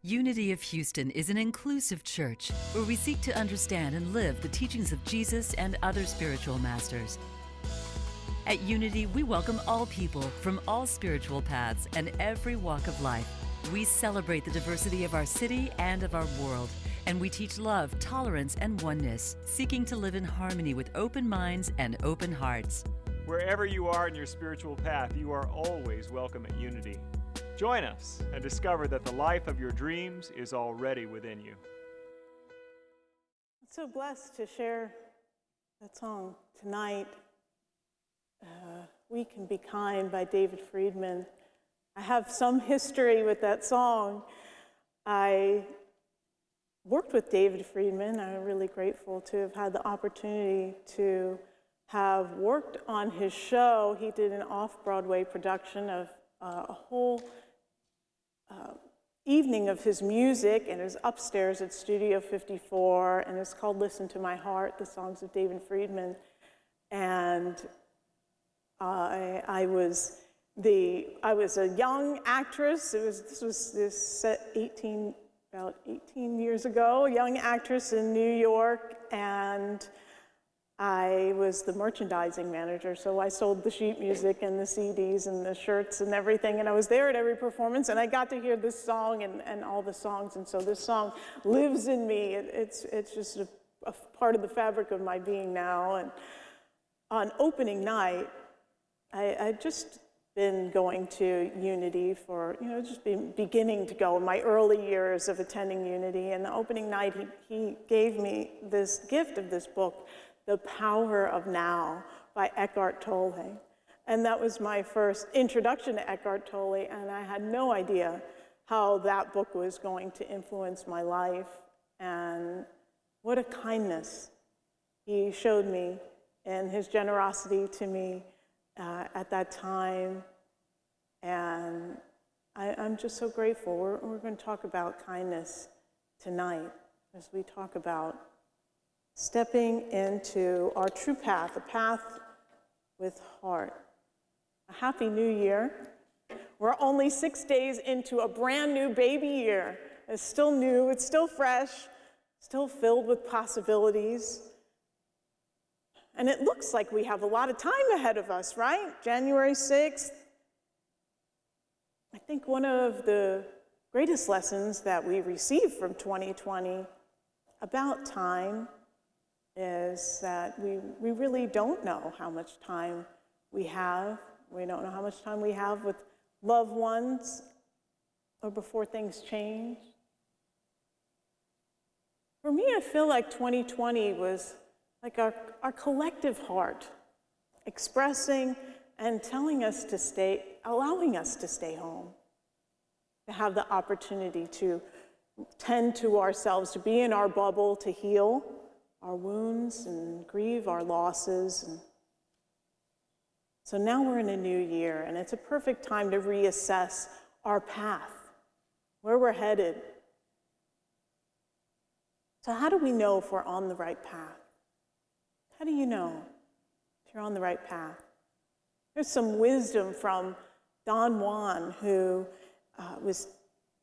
Unity of Houston is an inclusive church where we seek to understand and live the teachings of Jesus and other spiritual masters. At Unity, we welcome all people from all spiritual paths and every walk of life. We celebrate the diversity of our city and of our world, and we teach love, tolerance, and oneness, seeking to live in harmony with open minds and open hearts. Wherever you are in your spiritual path, you are always welcome at Unity. Join us and discover that the life of your dreams is already within you. I'm so blessed to share that song tonight. We Can Be Kind by David Friedman. I have some history with that song. I worked with David Friedman. I'm really grateful to have had the opportunity to have worked on his show. He did an off-Broadway production of a whole evening of his music, and it was upstairs at Studio 54, and it's called Listen to My Heart, the songs of David Friedman. And I was a young actress. This was set about 18 years ago, a young actress in New York, and I was the merchandising manager, so I sold the sheet music and the CDs and the shirts and everything, and I was there at every performance, and I got to hear this song and all the songs, and so this song lives in me. It's just a part of the fabric of my being now. And on opening night, I'd just been going to Unity for, just beginning to go in my early years of attending Unity, and the opening night he gave me this gift of this book, The Power of Now by Eckhart Tolle. And that was my first introduction to Eckhart Tolle, and I had no idea how that book was going to influence my life, and what a kindness he showed me and his generosity to me at that time. And I'm just so grateful. We're going to talk about kindness tonight as we talk about stepping into our true path, a path with heart. A happy new year. We're only 6 days into a brand new baby year. It's still new, it's still fresh, still filled with possibilities. And it looks like we have a lot of time ahead of us, right? January 6th. I think one of the greatest lessons that we received from 2020 about time is that we really don't know how much time we have. We don't know how much time we have with loved ones or before things change. For me, I feel like 2020 was like our collective heart expressing and telling us to stay, allowing us to stay home, to have the opportunity to tend to ourselves, to be in our bubble, to heal our wounds and grieve our losses. And so now we're in a new year, and it's a perfect time to reassess our path, where we're headed. So how do we know if we're on the right path? How do you know if you're on the right path? There's some wisdom from Don Juan, who was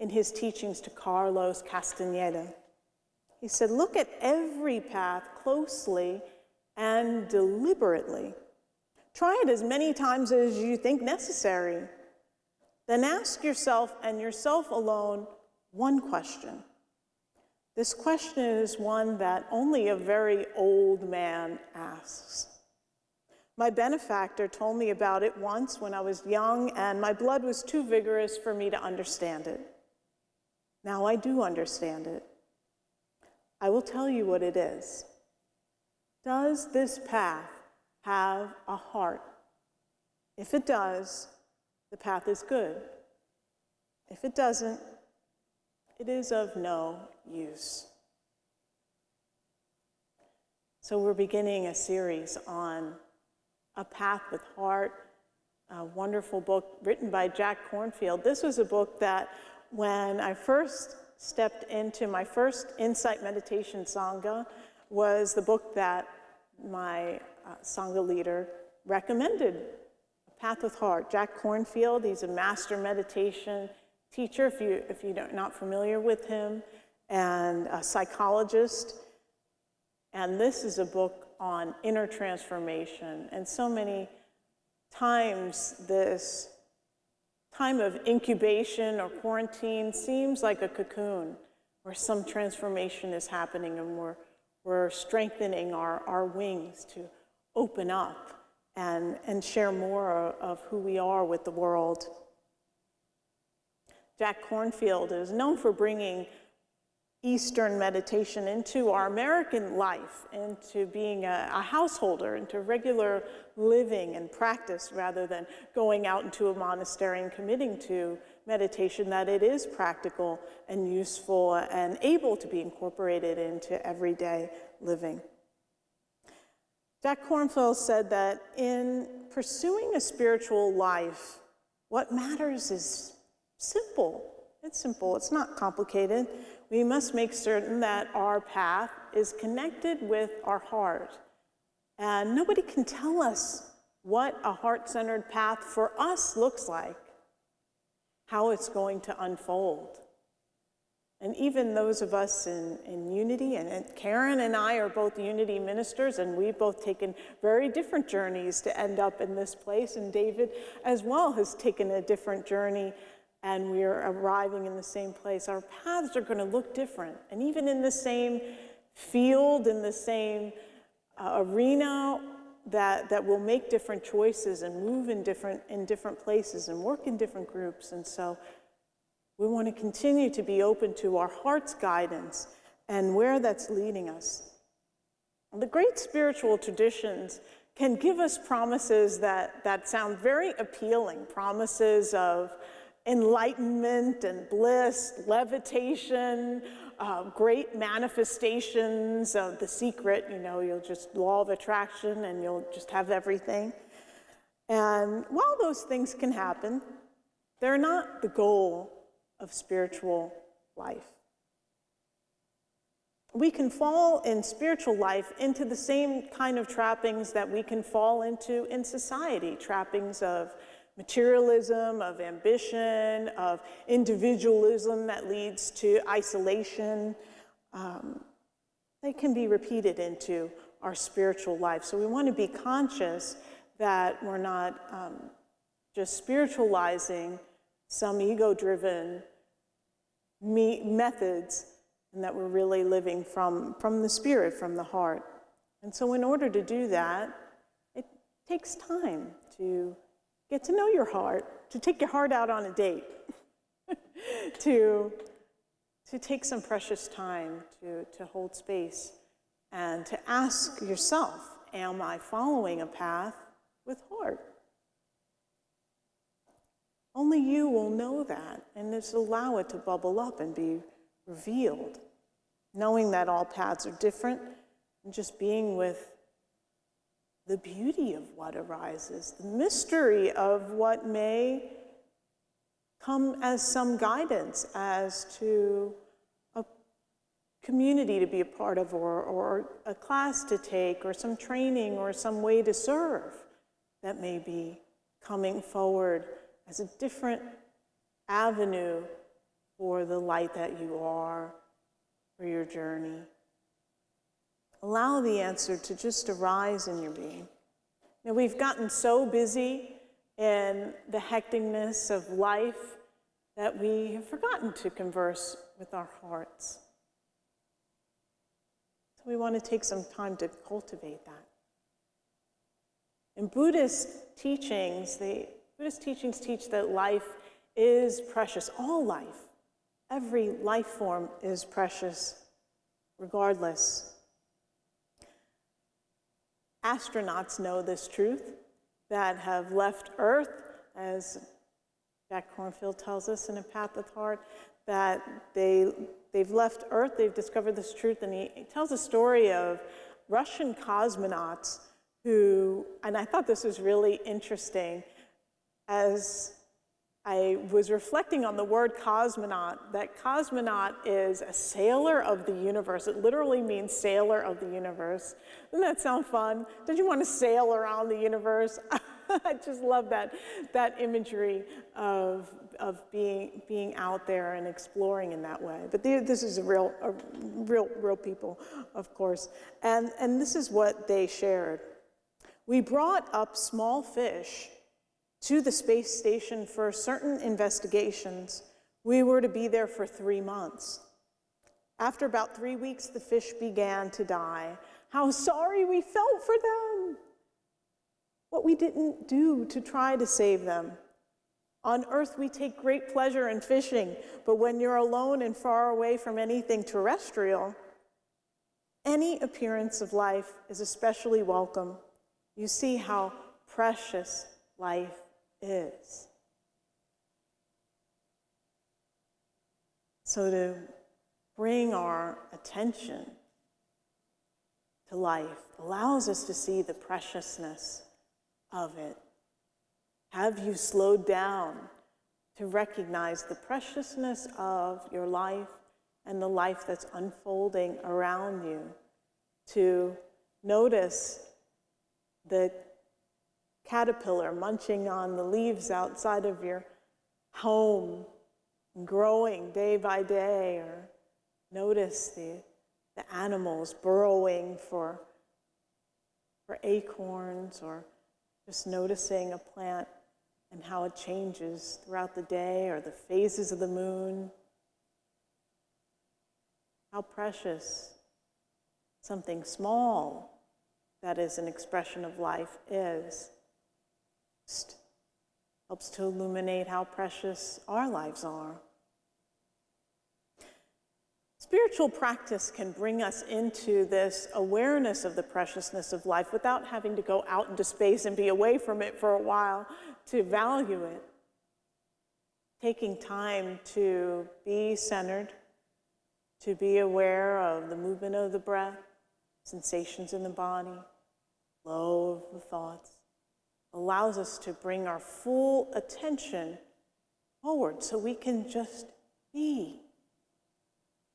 in his teachings to Carlos Castaneda. He said, look at every path closely and deliberately. Try it as many times as you think necessary. Then ask yourself and yourself alone one question. This question is one that only a very old man asks. My benefactor told me about it once when I was young, and my blood was too vigorous for me to understand it. Now I do understand it. I will tell you what it is. Does this path have a heart? If it does, the path is good. If it doesn't, it is of no use. So we're beginning a series on A Path with Heart, a wonderful book written by Jack Kornfield. This was a book that when I first stepped into my first Insight Meditation Sangha, was the book that my Sangha leader recommended, A Path with Heart. Jack Kornfield, he's a master meditation teacher, if you're not familiar with him, and a psychologist. And this is a book on inner transformation. And so many times this time of incubation or quarantine seems like a cocoon where some transformation is happening, and we're strengthening our wings to open up and share more of who we are with the world. Jack Kornfield is known for bringing Eastern meditation into our American life, into being a householder, into regular living and practice, rather than going out into a monastery and committing to meditation, that it is practical and useful and able to be incorporated into everyday living. Jack Kornfield said that in pursuing a spiritual life, what matters is simple. It's simple, it's not complicated. We must make certain that our path is connected with our heart. And nobody can tell us what a heart-centered path for us looks like, how it's going to unfold. And even those of us in Unity, and Karen and I are both Unity ministers, and we've both taken very different journeys to end up in this place, and David as well has taken a different journey, and we're arriving in the same place. Our paths are going to look different. And even in the same field, in the same arena, that will make different choices and move in different places and work in different groups. And so we want to continue to be open to our heart's guidance and where that's leading us. And the great spiritual traditions can give us promises that sound very appealing, promises of enlightenment and bliss, levitation, great manifestations of the secret. You'll just law of attraction and you'll just have everything. And while those things can happen, they're not the goal of spiritual life. We can fall in spiritual life into the same kind of trappings that we can fall into in society, trappings of materialism, of ambition, of individualism that leads to isolation. They can be repeated into our spiritual life. So we want to be conscious that we're not just spiritualizing some ego-driven methods, and that we're really living from the spirit, from the heart. And so in order to do that, it takes time to get to know your heart, to take your heart out on a date, to take some precious time to hold space and to ask yourself, am I following a path with heart? Only you will know that, and just allow it to bubble up and be revealed, knowing that all paths are different, and just being with the beauty of what arises, the mystery of what may come as some guidance as to a community to be a part of, or a class to take, or some training, or some way to serve that may be coming forward as a different avenue for the light that you are, for your journey. Allow the answer to just arise in your being. Now, we've gotten so busy in the hecticness of life that we have forgotten to converse with our hearts. So we want to take some time to cultivate that. In Buddhist teachings teach that life is precious. All life, every life form is precious, regardless. Astronauts know this truth that have left Earth, as Jack Kornfield tells us in A Path of Heart, that they've left Earth, they've discovered this truth, and he tells a story of Russian cosmonauts who, and I thought this was really interesting, as I was reflecting on the word cosmonaut, that cosmonaut is a sailor of the universe. It literally means sailor of the universe. Doesn't that sound fun? Don't you want to sail around the universe? I just love that imagery of being out there and exploring in that way. But this is real people, of course. And this is what they shared. We brought up small fish to the space station for certain investigations. We were to be there for 3 months. After about 3 weeks, the fish began to die. How sorry we felt for them! What we didn't do to try to save them. On Earth, we take great pleasure in fishing, but when you're alone and far away from anything terrestrial, any appearance of life is especially welcome. You see how precious life is. So to bring our attention to life allows us to see the preciousness of it. Have you slowed down to recognize the preciousness of your life and the life that's unfolding around you? To notice the caterpillar munching on the leaves outside of your home, growing day by day, or notice the animals burrowing for acorns, or just noticing a plant and how it changes throughout the day, or the phases of the moon. How precious something small that is an expression of life is. Just helps to illuminate how precious our lives are. Spiritual practice can bring us into this awareness of the preciousness of life without having to go out into space and be away from it for a while to value it. Taking time to be centered, to be aware of the movement of the breath, sensations in the body, flow of the thoughts, allows us to bring our full attention forward so we can just be.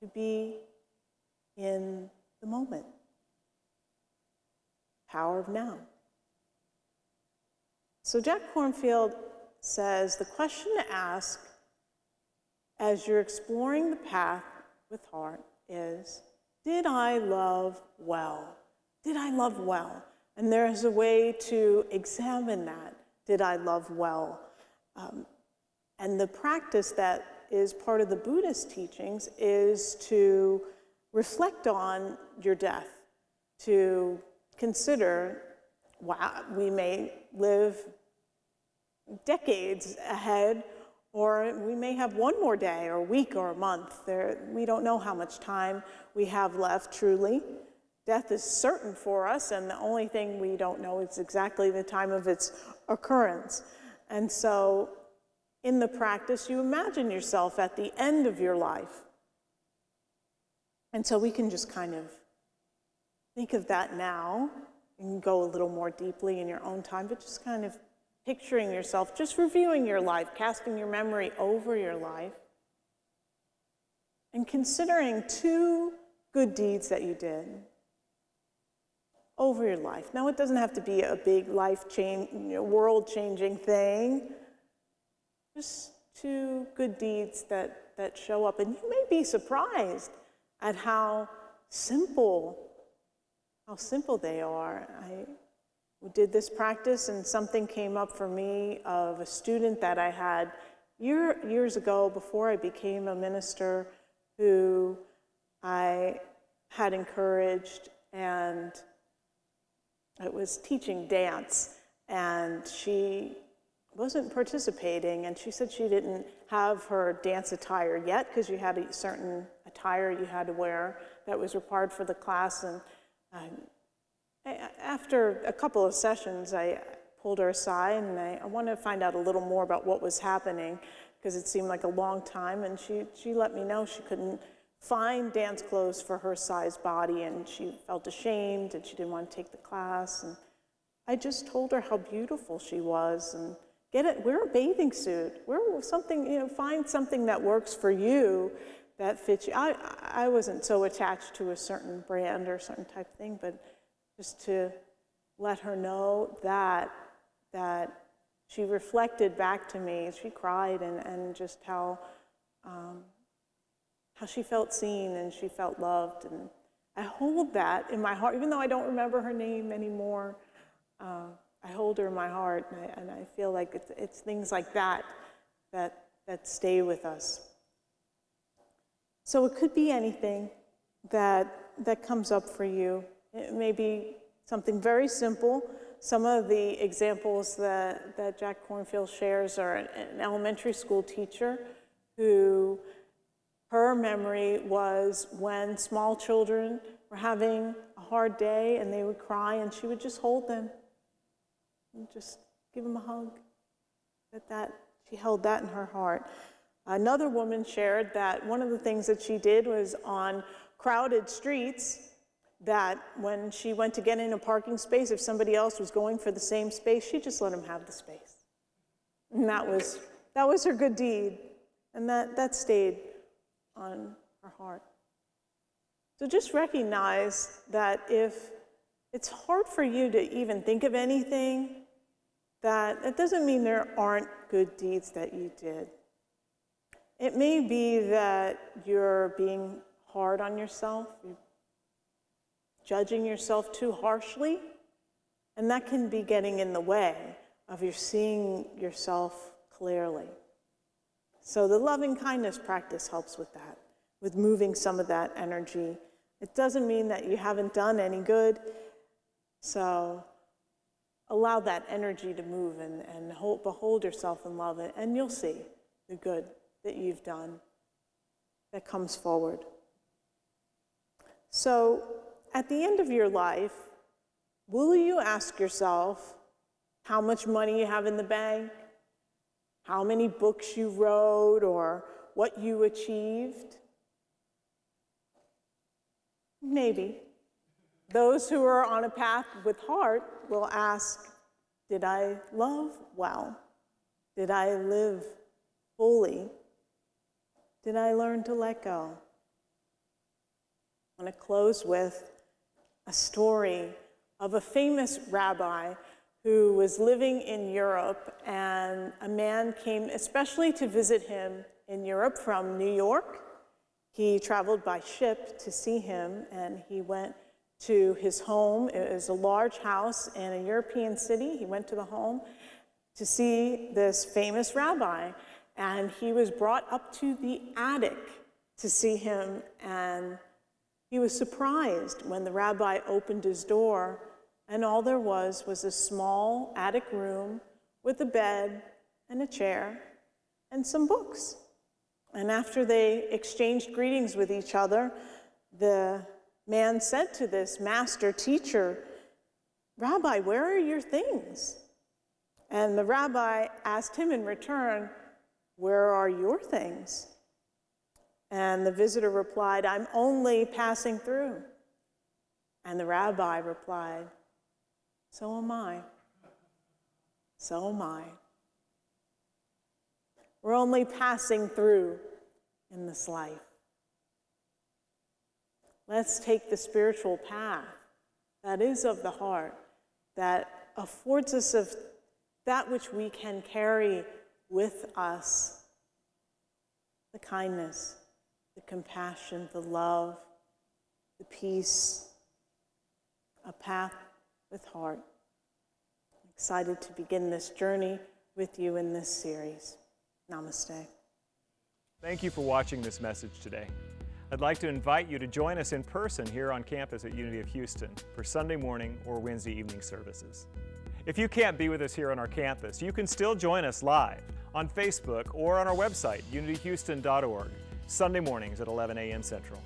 To be in the moment. Power of now. So Jack Kornfield says the question to ask as you're exploring the path with heart is, did I love well? Did I love well? And there's a way to examine that. Did I love well? And the practice that is part of the Buddhist teachings is to reflect on your death, to consider, wow, we may live decades ahead, or we may have one more day or week or a month. We don't know how much time we have left, truly. Death is certain for us, and the only thing we don't know is exactly the time of its occurrence. And so in the practice, you imagine yourself at the end of your life. And so we can just kind of think of that now. You can go a little more deeply in your own time, but just kind of picturing yourself, just reviewing your life, casting your memory over your life, and considering 2 good deeds that you did over your life. Now, it doesn't have to be a big world-changing thing. Just 2 good deeds that show up. And you may be surprised at how simple they are. I did this practice, and something came up for me of a student that I had years ago before I became a minister, who I had encouraged, and it was teaching dance, and she wasn't participating, and she said she didn't have her dance attire yet because you had a certain attire you had to wear that was required for the class. And after a couple of sessions, I pulled her aside, and I wanted to find out a little more about what was happening because it seemed like a long time. And she let me know she couldn't find dance clothes for her size body, and she felt ashamed, and she didn't want to take the class. And I just told her how beautiful she was, and wear a bathing suit, wear something, find something that works for you, that fits you. I wasn't so attached to a certain brand or certain type of thing, but just to let her know that that she reflected back to me. She cried and just how she felt seen and she felt loved. And I hold that in my heart, even though I don't remember her name anymore. I hold her in my heart, and I feel like it's things like that stay with us. So it could be anything that comes up for you. It may be something very simple. Some of the examples that Jack Cornfield shares are an elementary school teacher who, her memory was when small children were having a hard day and they would cry, and she would just hold them and just give them a hug. She held that in her heart. Another woman shared that one of the things that she did was on crowded streets, that when she went to get in a parking space, if somebody else was going for the same space, she just let them have the space. And that was her good deed. And that stayed on her heart. So just recognize that if it's hard for you to even think of anything, that doesn't mean there aren't good deeds that you did. It may be that you're being hard on yourself, you're judging yourself too harshly, and that can be getting in the way of your seeing yourself clearly. So the loving kindness practice helps with that, with moving some of that energy. It doesn't mean that you haven't done any good, so allow that energy to move and behold yourself in love, and you'll see the good that you've done that comes forward. So at the end of your life, will you ask yourself how much money you have in the bank, how many books you wrote, or what you achieved? Maybe. Those who are on a path with heart will ask, did I love well? Did I live fully? Did I learn to let go? I want to close with a story of a famous rabbi who was living in Europe, and a man came especially to visit him in Europe from New York. He traveled by ship to see him, and he went to his home. It was a large house in a European city. He went to the home to see this famous rabbi, and he was brought up to the attic to see him, and he was surprised when the rabbi opened his door, and all there was a small attic room with a bed and a chair and some books. And after they exchanged greetings with each other, the man said to this master teacher, "Rabbi, where are your things?" And the rabbi asked him in return, "Where are your things?" And the visitor replied, "I'm only passing through." And the rabbi replied, "So am I. So am I." We're only passing through in this life. Let's take the spiritual path that is of the heart, that affords us of that which we can carry with us: the kindness, the compassion, the love, the peace, a path with heart. I'm excited to begin this journey with you in this series. Namaste. Thank you for watching this message today. I'd like to invite you to join us in person here on campus at Unity of Houston for Sunday morning or Wednesday evening services. If you can't be with us here on our campus, you can still join us live on Facebook or on our website, unityhouston.org, Sunday mornings at 11 a.m. Central.